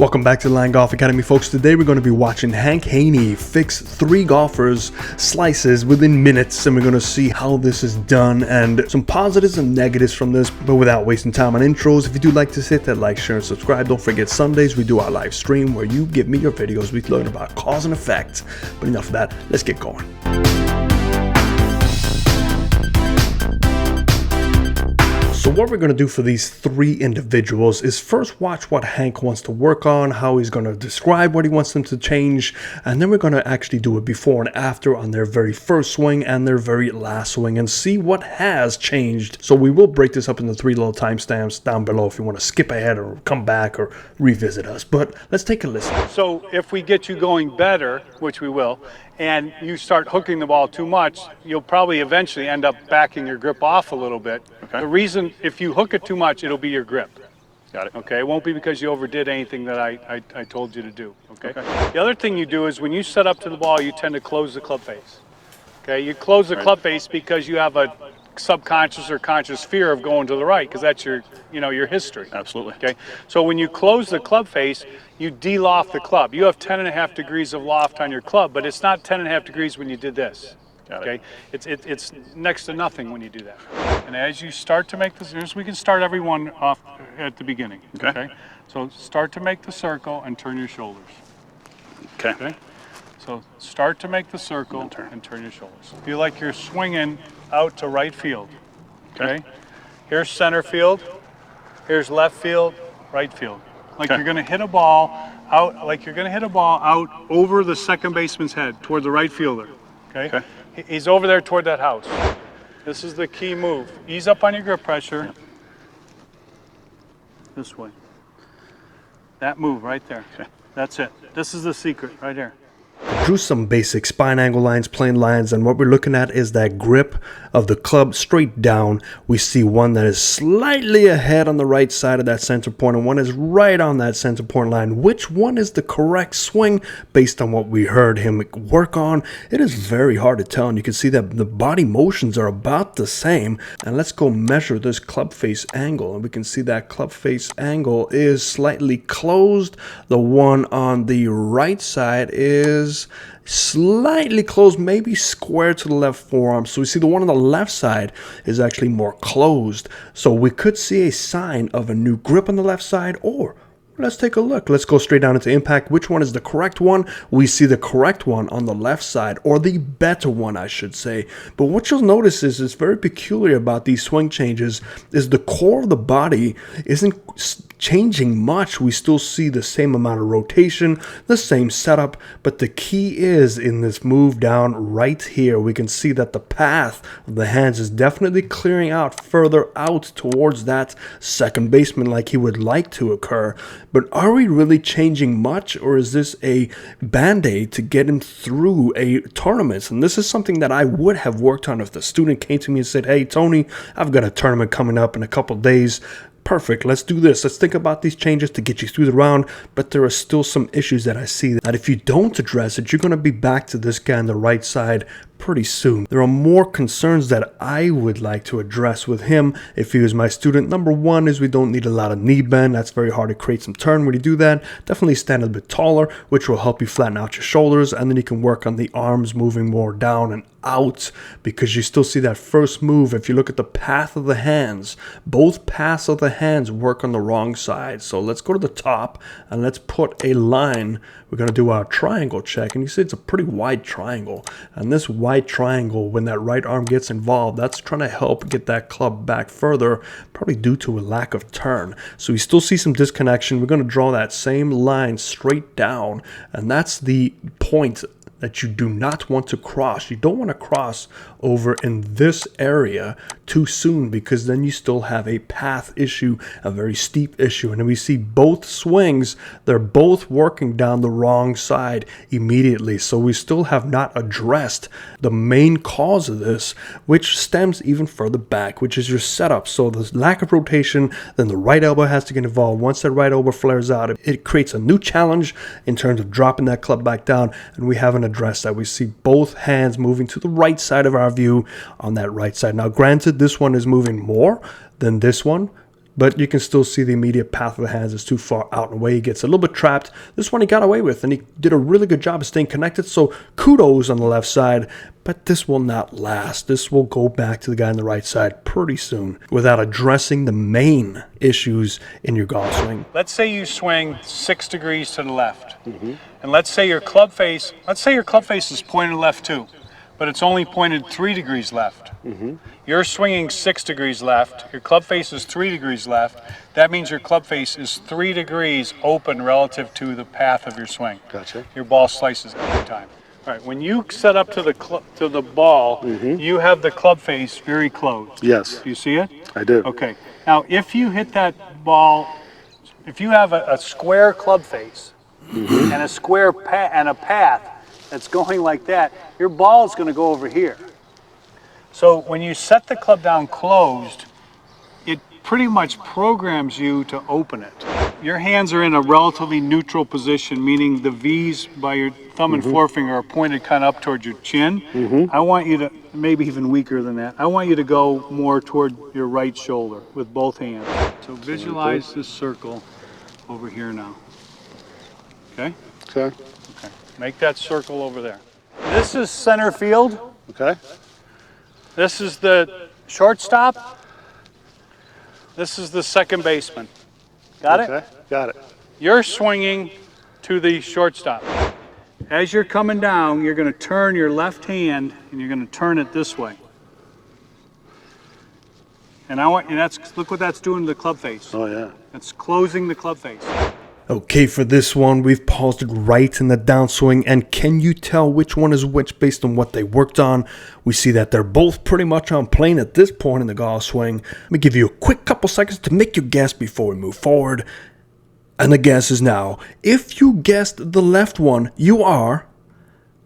Welcome back to the Line Golf Academy, folks. Today we're going to be watching Hank Haney fix 3 golfers' slices within minutes, and we're going to see how this is done and some positives and negatives from this. But without wasting time on intros, if you do like to hit that like, share, and subscribe. Don't forget, Sundays we do our live stream where you give me your videos. We learn about cause and effect. But enough of that, let's get going. So what we're going to do for these 3 individuals is first watch what Hank wants to work on, how he's going to describe what he wants them to change, and then we're going to actually do a before and after on their very first swing and their very last swing and see what has changed. So we will break this up into 3 little timestamps down below if you want to skip ahead or come back or revisit us. But let's take a listen. So if we get you going better, which we will, and you start hooking the ball too much, you'll probably eventually end up backing your grip off a little bit. Okay. The reason, if you hook it too much, it'll be your grip. Got it. Okay, it won't be because you overdid anything that I told you to do. Okay? The other thing you do is when you set up to the ball, you tend to close the club face. Okay, you close the club face because you have a subconscious or conscious fear of going to the right because that's your, your history. Absolutely. Okay, so when you close the club face, you de-loft the club. You have 10.5 degrees of loft on your club, but it's not 10.5 degrees when you did this. Okay, it's next to nothing when you do that. And as you start to make this, we can start everyone off at the beginning. Okay. So start to make the circle and turn your shoulders. Okay. So start to make the circle and turn your shoulders. Feel like you're swinging out to right field. Okay. Here's center field. Here's left field. Right field. Like you're going to hit a ball out. Like you're going to hit a ball out over the second baseman's head toward the right fielder. Okay. He's over there toward that house. This is the key move. Ease up on your grip pressure. Yep. This way. That move right there. Okay. That's it. This is the secret right here. Drew some basic spine angle lines, plane lines, and what we're looking at is that grip of the club straight down. We see one that is slightly ahead on the right side of that center point and one is right on that center point line. Which one is the correct swing based on what we heard him work on? It is very hard to tell, and you can see that the body motions are about the same. And let's go measure this club face angle, and we can see that club face angle is slightly closed. The one on the right side is slightly closed, maybe square to the left forearm. So we see the one on the left side is actually more closed. So we could see a sign of a new grip on the left side, or let's take a look. Let's go straight down into impact. Which one is the correct one? We see the correct one on the left side, or the better one, I should say. But what you'll notice is it's very peculiar about these swing changes is the core of the body isn't changing much. We still see the same amount of rotation, the same setup, but the key is in this move down right here. We can see that the path of the hands is definitely clearing out further out towards that second baseman like he would like to occur. But are we really changing much, or is this a band-aid to get him through a tournament? And this is something that I would have worked on if the student came to me and said, "Hey Tony, I've got a tournament coming up in a couple days. Perfect, let's do this. Let's think about these changes to get you through the round." But there are still some issues that I see that if you don't address it, you're going to be back to this guy on the right side pretty soon. There are more concerns that I would like to address with him if he was my student. Number one is we don't need a lot of knee bend. That's very hard to create some turn when you do that. Definitely stand a bit taller, which will help you flatten out your shoulders, and then you can work on the arms moving more down and out, because you still see that first move. If you look at the path of the hands, both paths of the hands work on the wrong side. So let's go to the top and let's put a line. We're going to do our triangle check, and you see it's a pretty wide triangle, and this wide triangle, when that right arm gets involved, that's trying to help get that club back further, probably due to a lack of turn. So we still see some disconnection. We're going to draw that same line straight down, and that's the point that you do not want to cross. You don't want to cross over in this area too soon, because then you still have a path issue, a very steep issue. And then we see both swings, they're both working down the wrong side immediately. So we still have not addressed the main cause of this, which stems even further back, which is your setup. So the lack of rotation, then the right elbow has to get involved. Once that right elbow flares out, it creates a new challenge in terms of dropping that club back down, and we haven't addressed that. We see both hands moving to the right side of our view on that right side. Now granted, this one is moving more than this one, but you can still see the immediate path of the hands is too far out and away. He gets a little bit trapped. This one he got away with, and he did a really good job of staying connected, so kudos on the left side, but this will not last. This will go back to the guy on the right side pretty soon without addressing the main issues in your golf swing. Let's say you swing 6 degrees to the left, and let's say your club face is pointed left too, but it's only pointed 3 degrees left. You're swinging 6 degrees left, your club face is 3 degrees left. That means your club face is 3 degrees open relative to the path of your swing. Gotcha. Your ball slices every time. All right, when you set up to the ball, you have the club face very closed. Yes. Do you see it? I do. Okay. Now, if you hit that ball, if you have a square club face and a square and a path that's going like that, your ball is going to go over here. So when you set the club down closed, it pretty much programs you to open it. Your hands are in a relatively neutral position, meaning the V's by your thumb and forefinger are pointed kind of up towards your chin. I want you to, maybe even weaker than that, I want you to go more toward your right shoulder with both hands. So visualize this circle over here now. Okay? Okay. Okay. Make that circle over there. This is center field. Okay. This is the shortstop. This is the second baseman. Got it? Okay. Got it. You're swinging to the shortstop. As you're coming down, you're going to turn your left hand and you're going to turn it this way. And look what that's doing to the club face. Oh yeah. That's closing the club face. Okay, for this one, we've paused it right in the downswing, and can you tell which one is which based on what they worked on? We see that they're both pretty much on plane at this point in the golf swing. Let me give you a quick couple seconds to make your guess before we move forward. And the guess is now. If you guessed the left one, you are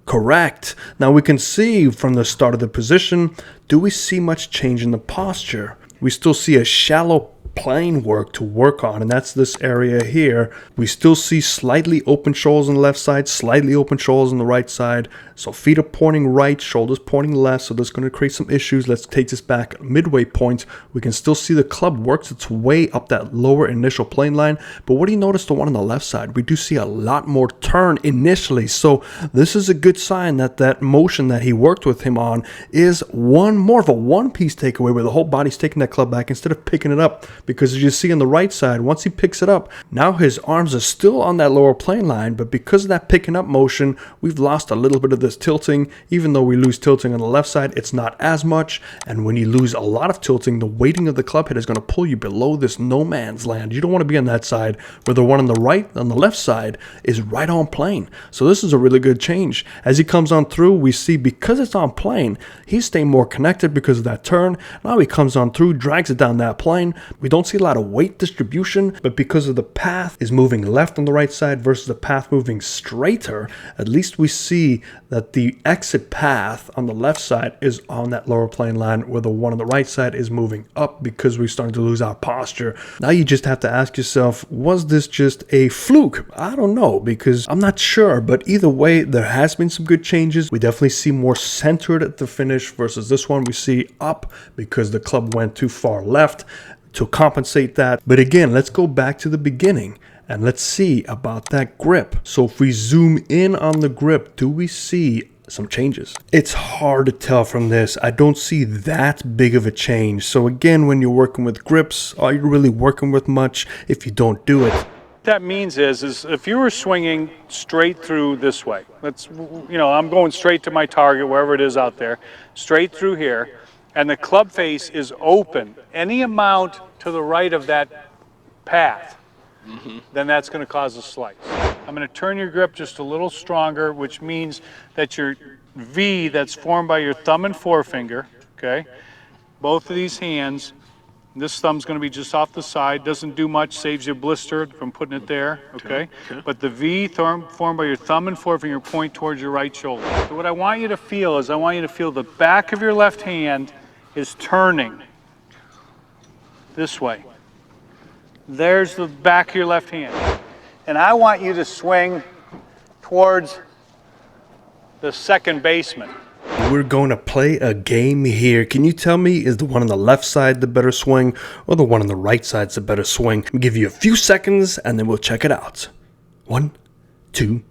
correct. Now we can see from the start of the position, do we see much change in the posture? We still see a shallow plane work to work on, and that's this area here. We still see slightly open shoulders on the left side, slightly open shoulders on the right side. So feet are pointing right, shoulders pointing left, so that's going to create some issues. Let's take this back midway point. We can still see the club works its way up that lower initial plane line, but what do you notice the one on the left side? We do see a lot more turn initially, so this is a good sign that that motion that he worked with him on is more of a one-piece takeaway where the whole body's taking that club back instead of picking it up. Because as you see on the right side, once he picks it up, now his arms are still on that lower plane line, but because of that picking up motion, we've lost a little bit of this tilting. Even though we lose tilting on the left side, it's not as much, and when you lose a lot of tilting, the weighting of the club head is going to pull you below this no man's land. You don't want to be on that side where the one on the left side is right on plane. So this is a really good change. As he comes on through, we see because it's on plane, he's staying more connected because of that turn. Now he comes on through, drags it down that plane. We don't see a lot of weight distribution, but because of the path is moving left on the right side versus the path moving straighter, at least we see that the exit path on the left side is on that lower plane line where the one on the right side is moving up because we're starting to lose our posture. Now you just have to ask yourself, was this just a fluke? I don't know, because I'm not sure, but either way, there has been some good changes. We definitely see more centered at the finish versus this one we see up because the club went too far left to compensate that. But again, let's go back to the beginning and let's see about that grip. So if we zoom in on the grip, do we see some changes? It's hard to tell from this. I don't see that big of a change. So again, when you're working with grips, are you really working with much if you don't do it? What that means is if you were swinging straight through this way, I'm going straight to my target, wherever it is out there, straight through here, and the club face is open, any amount to the right of that path, then that's going to cause a slice. I'm going to turn your grip just a little stronger, which means that your V that's formed by your thumb and forefinger, okay, both of these hands, this thumb's going to be just off the side, doesn't do much, saves you a blister from putting it there, okay? But the V formed by your thumb and forefinger point towards your right shoulder. So what I want you to feel is the back of your left hand is turning this way. There's the back of your left hand. And I want you to swing towards the second baseman. we're going to play a game here. Can you tell me, is the one on the left side the better swing, or the one on the right side's the better swing? I'll give you a few seconds, and then we'll check it out. 1, 2,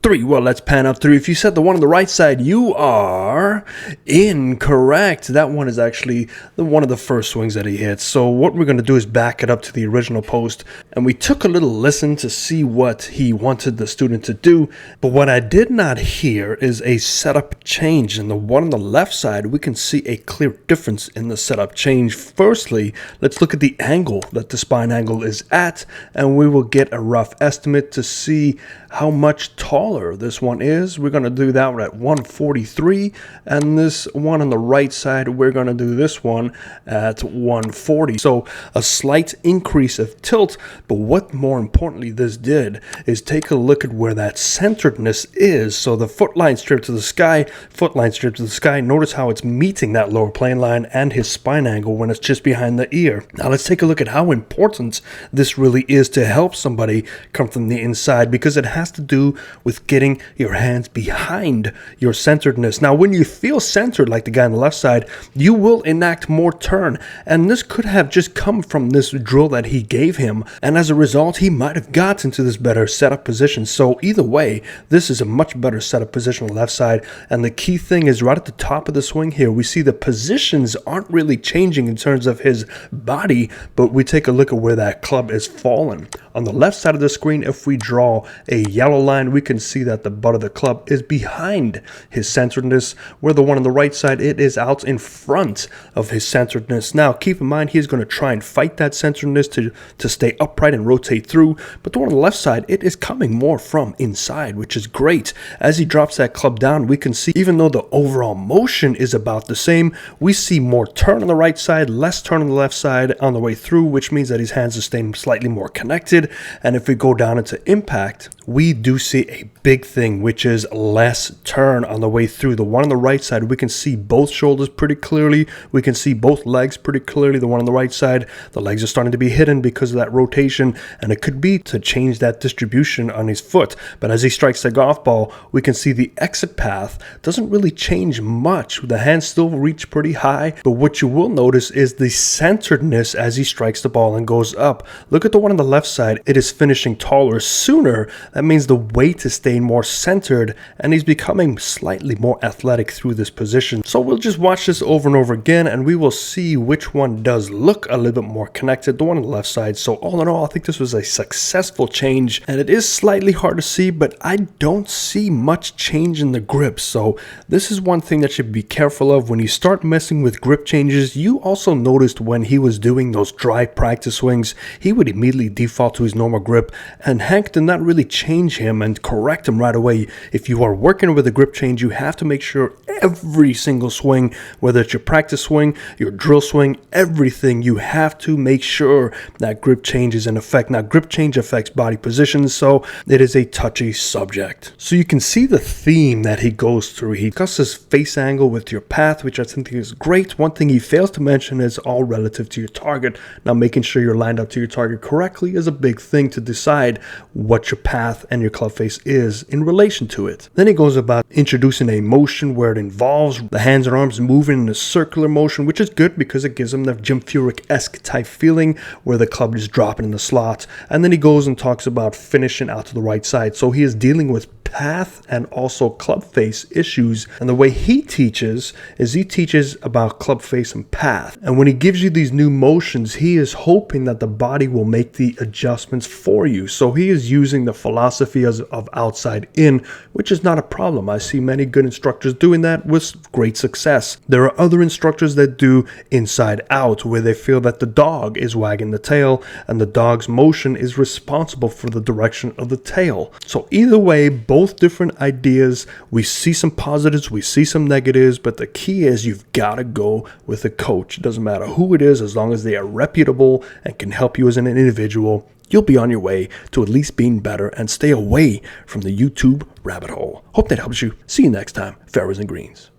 3. Well, let's pan up 3. If you said the one on the right side, you are incorrect. That one is actually one of the first swings that he hits. So what we're going to do is back it up to the original post. And we took a little listen to see what he wanted the student to do. But what I did not hear is a setup change. And the one on the left side, we can see a clear difference in the setup change. Firstly, let's look at the angle that the spine angle is at. And we will get a rough estimate to see how much taller this one is. We're going to do that one at 143, and this one on the right side, we're going to do this one at 140. So a slight increase of tilt, but what more importantly this did is take a look at where that centeredness is. So the foot line straight to the sky, notice how it's meeting that lower plane line and his spine angle when it's just behind the ear. Now let's take a look at how important this really is to help somebody come from the inside, because it has to do with getting your hands behind your centeredness. Now, when you feel centered like the guy on the left side, you will enact more turn. And this could have just come from this drill that he gave him. And as a result, he might have gotten to this better setup position. So either way, this is a much better setup position on the left side. And the key thing is right at the top of the swing here, we see the positions aren't really changing in terms of his body, but we take a look at where that club is falling. On the left side of the screen, if we draw a yellow line, we can see that the butt of the club is behind his centeredness, where the one on the right side, it is out in front of his centeredness. Now, keep in mind, he's going to try and fight that centeredness to stay upright and rotate through, but the one on the left side, it is coming more from inside, which is great. As he drops that club down, we can see, even though the overall motion is about the same, we see more turn on the right side, less turn on the left side on the way through, which means that his hands are staying slightly more connected. And if we go down into impact, we do see a big thing, which is less turn on the way through. The one on the right side, we can see both shoulders pretty clearly. We can see both legs pretty clearly. The one on the right side, the legs are starting to be hidden because of that rotation, and it could be to change that distribution on his foot. But as he strikes the golf ball, we can see the exit path doesn't really change much. The hands still reach pretty high, but what you will notice is the centeredness as he strikes the ball and goes up. Look at the one on the left side. It is finishing taller sooner. That means the weight is staying more centered, and he's becoming slightly more athletic through this position. So we'll just watch this over and over again, and we will see which one does look a little bit more connected, the one on the left side. So all in all, I think this was a successful change, and it is slightly hard to see, but I don't see much change in the grip. So this is one thing that you should be careful of when you start messing with grip changes. You also noticed when he was doing those dry practice swings, he would immediately default to his normal grip, and Hank did not really change him and correct him right away. If you are working with a grip change, you have to make sure every single swing, whether it's your practice swing, your drill swing, everything, you have to make sure that grip change is in effect. Now, grip change affects body positions, so it is a touchy subject. So you can see the theme that he goes through. He discusses face angle with your path, which I think is great. One thing he fails to mention is all relative to your target. Now, making sure you're lined up to your target correctly is a big thing to decide what your path and your club face is in relation to it. Then he goes about introducing a motion where it involves the hands and arms moving in a circular motion, which is good because it gives him the Jim Furyk-esque type feeling where the club is dropping in the slot. And then he goes and talks about finishing out to the right side. So he is dealing with path and also club face issues. And the way he teaches is he teaches about club face and path. And when he gives you these new motions, he is hoping that the body will make the adjustments for you. So he is using the philosophy of outside in, which is not a problem. I see many good instructors doing that with great success. There are other instructors that do inside out, where they feel that the dog is wagging the tail and the dog's motion is responsible for the direction of the tail. So either way, both different ideas. We see some positives, we see some negatives, but the key is you've got to go with a coach. It doesn't matter who it is, as long as they are reputable and can help you as an individual. You'll be on your way to at least being better and stay away from the YouTube rabbit hole. Hope that helps you. See you next time. Fairways and greens.